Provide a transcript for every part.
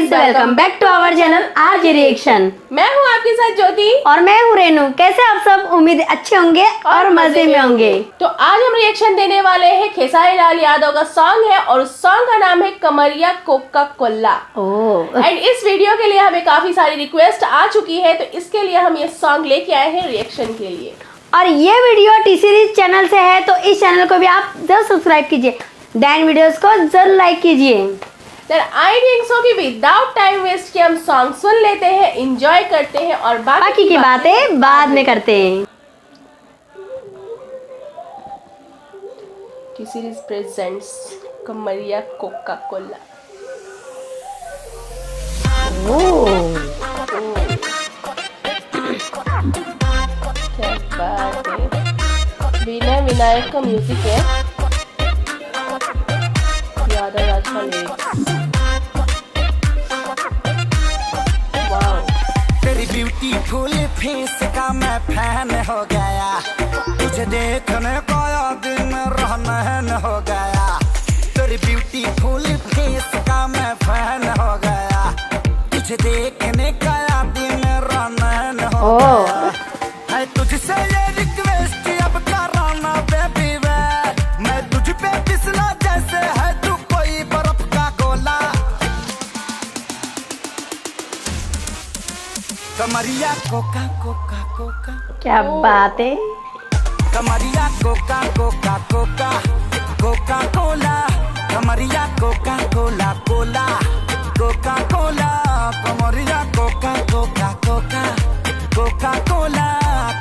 Guys, welcome back to our channel RJ reaction. मैं हूँ आपके साथ ज्योति और मैं हूँ रेनू। कैसे आप सब? उम्मीद अच्छे होंगे और मजे में होंगे। तो आज हम रिएक्शन देने वाले हैं खेसारी लाल यादव का सॉन्ग है और उस सॉन्ग का नाम है कमरिया कोका कोला। एंड इस वीडियो के लिए हमें काफी सारी रिक्वेस्ट आ चुकी है, तो इसके लिए हम ये सॉन्ग लेके आए हैं रिएक्शन के लिए। और ये वीडियो टी सीरीज चैनल से है, तो इस चैनल को भी आप जरूर सब्सक्राइब कीजिए, देन वीडियोस को जरूर लाइक कीजिए। Then I think so कि विदाउट टाइम वेस्ट के हम सॉन्ग सुन लेते हैं, एंजॉय करते हैं और बाकी की बातें बाद में करते हैं। टी सीरीज प्रेजेंट्स कमरिया कोका कोला। क्या बात है। विनय विनायक का म्यूजिक है, यादव राज का लिरिक्स। तेरी ब्यूटीफुल फेस का मैं फैन हो गया, तुझे देखने का दिन रहन हो गया। तेरी ब्यूटीफुल फेस का मैं फैन हो गया, तुझे देखने का दिन रहन हो गया। है तुझसे ये रिक्वेस्ट अब कराना बेबी वे, मैं तुझ पे फिसला जैसे है तू कोई बर्फ का गोला। कमरिया कोका कोका कोका, क्या बात है। कमरिया coca coca coca coca cola, कमरिया coca cola cola coca cola, कमरिया coca coca coca coca cola,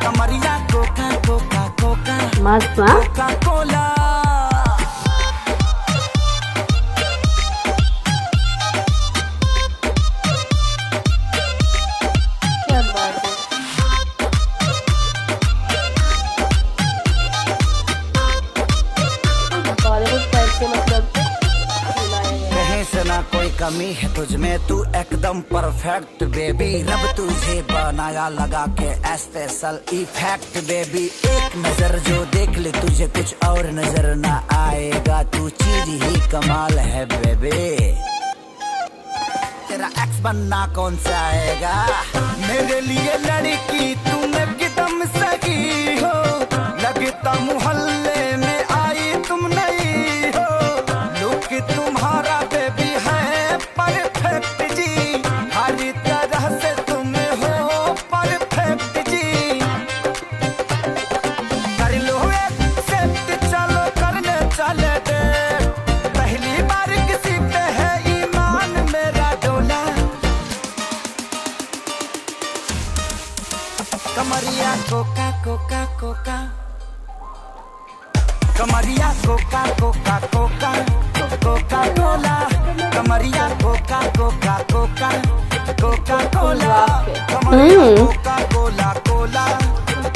कमरिया कोका कोका कोका मस्त कोका कोला। ना कोई कमी है तुझ में, तू एकदम परफेक्ट बेबी। रब तुझे बनाया लगा के स्पेशल इफेक्ट बेबी। एक नजर जो देख ले तुझे कुछ और नजर ना आएगा, तू चीज ही कमाल है बेबी। तेरा एक्स बनना कौन सा आएगा, मेरे लिए लड़की तुम एकदम सही हो। लगता मोहल्ले में आई तुम नहीं हो, लुक तुम्हारा बेबी है परफेक्ट जी। हर तरह से तुम हो परफेक्ट जी। कर लो एक्सेप्ट, चलो करने चले दे। पहली बार किसी पे है ईमान मेरा डोला। कमरिया कोका कोका कोका, कमरिया coca coca coca coca cola, कमरिया coca coca coca coca cola, कमरिया coca cola cola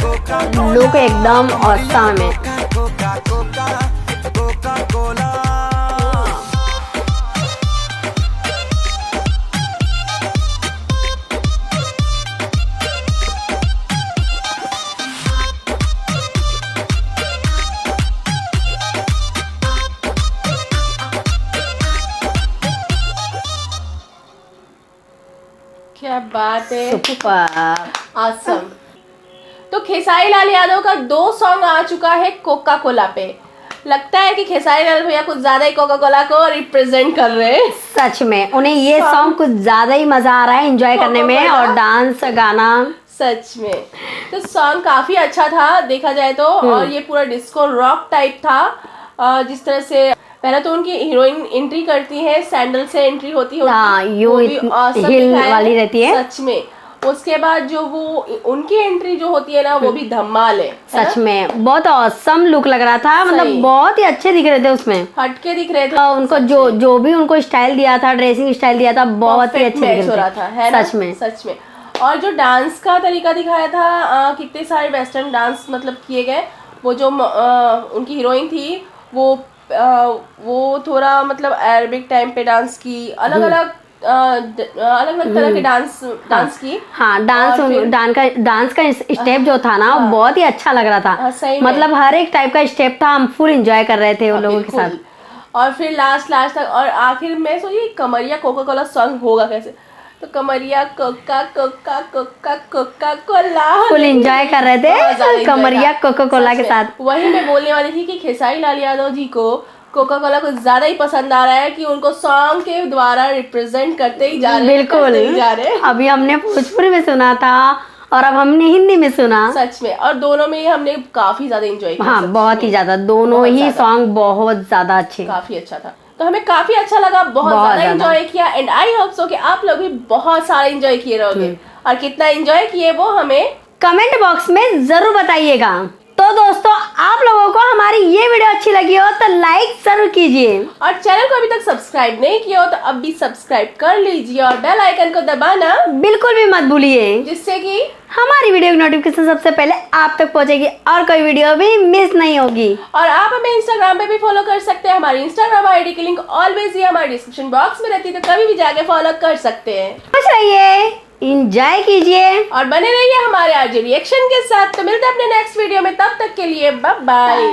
coca cola. Look एकदम ऑसम है। Coca coca coca cola. क्या बात है, सुपर awesome। तो खेसारी लाल यादव का 2 सॉन्ग आ चुका है कोका कोला पे। लगता है कि खेसारी लाल भैया कुछ ज्यादा ही कोका कोला को रिप्रेजेंट कर रहे हैं। सच में उन्हें ये सॉन्ग कुछ ज्यादा ही मजा आ रहा है एंजॉय करने में, और डांस गाना सच में। तो सॉन्ग काफी अच्छा था देखा जाए तो, और ये पूरा डिस्को रॉक टाइप था। जिस तरह से पहले तो उनकी हीरोइन एंट्री करती है, सैंडल से एंट्री होती है, हिल वाली रहती है सच में। उसके बाद जो वो उनकी एंट्री जो होती है ना, वो भी धमाल है सच में। बहुत ऑसम लुक लग रहा था, मतलब बहुत ही अच्छे दिख रहे थे, उसमें हटके दिख रहे थे। उनको जो भी उनको स्टाइल दिया था, ड्रेसिंग स्टाइल दिया था, बहुत ही अच्छे दिख रहा था, है सच में सच में। और जो डांस का तरीका दिखाया था, कितने सारे वेस्टर्न डांस मतलब किए गए। वो जो उनकी हीरोइन थी वो थोड़ा मतलब अरबिक टाइम पे डांस की, अलग अलग तरह के डांस की। हाँ, डांस का स्टेप जो था ना, बहुत ही अच्छा लग रहा था। मतलब हर एक टाइप का स्टेप था, हम फुल एंजॉय कर रहे थे उन लोगों के साथ। और फिर लास्ट तक, और आखिर में सोचिए कमरिया कोका कोला सॉन्ग होगा कैसे, तो कमरिया coca coca coca coca Cola full enjoy कर रहे थे कमरिया कोका कोला के साथ। वही मैं बोलने वाली थी कि खेसारी लाल यादव जी को कोका कोला कुछ ज्यादा ही पसंद आ रहा है कि उनको सॉन्ग के द्वारा रिप्रेजेंट करते ही जा रहे हैं, करते ही जा रहे हैं। अभी हमने भोजपुरी में सुना था और अब हमने हिंदी में सुना। सच में, और दोनों में ही हमने काफी ज्यादा एंजॉय किया। हाँ बहुत ही ज्यादा, दोनों ही सॉन्ग बहुत ज्यादा अच्छे, काफी अच्छा था। तो हमें काफी अच्छा लगा, बहुत ज्यादा एंजॉय किया, एंड आई होप सो कि आप लोग भी बहुत सारा एंजॉय किए रहोगे। और कितना एंजॉय किए वो हमें कमेंट बॉक्स में जरूर बताइएगा। तो दोस्तों आप लोगों को हमारी ये वीडियो अच्छी लगी हो तो लाइक जरूर कीजिए, और चैनल को अभी तक सब्सक्राइब नहीं किया हो तो अब भी सब्सक्राइब कर लीजिए और बेल आइकन को दबाना बिल्कुल भी मत भूलिए, जिससे कि हमारी वीडियो की नोटिफिकेशन सबसे पहले आप तक पहुंचेगी और कोई वीडियो भी मिस नहीं होगी। और आप हमें इंस्टाग्राम पे भी फॉलो कर सकते हैं। हमारी इंस्टाग्राम आईडी की लिंक ऑलवेज ही हमारे डिस्क्रिप्शन बॉक्स में रहती है, तो कभी भी जाके फॉलो कर सकते हैं। खुश रहिए, एंजॉय कीजिए और बने रहिए हमारे आज रिएक्शन के साथ। तो मिलते हैं अपने नेक्स्ट वीडियो में, तब तक के लिए बाय बाय।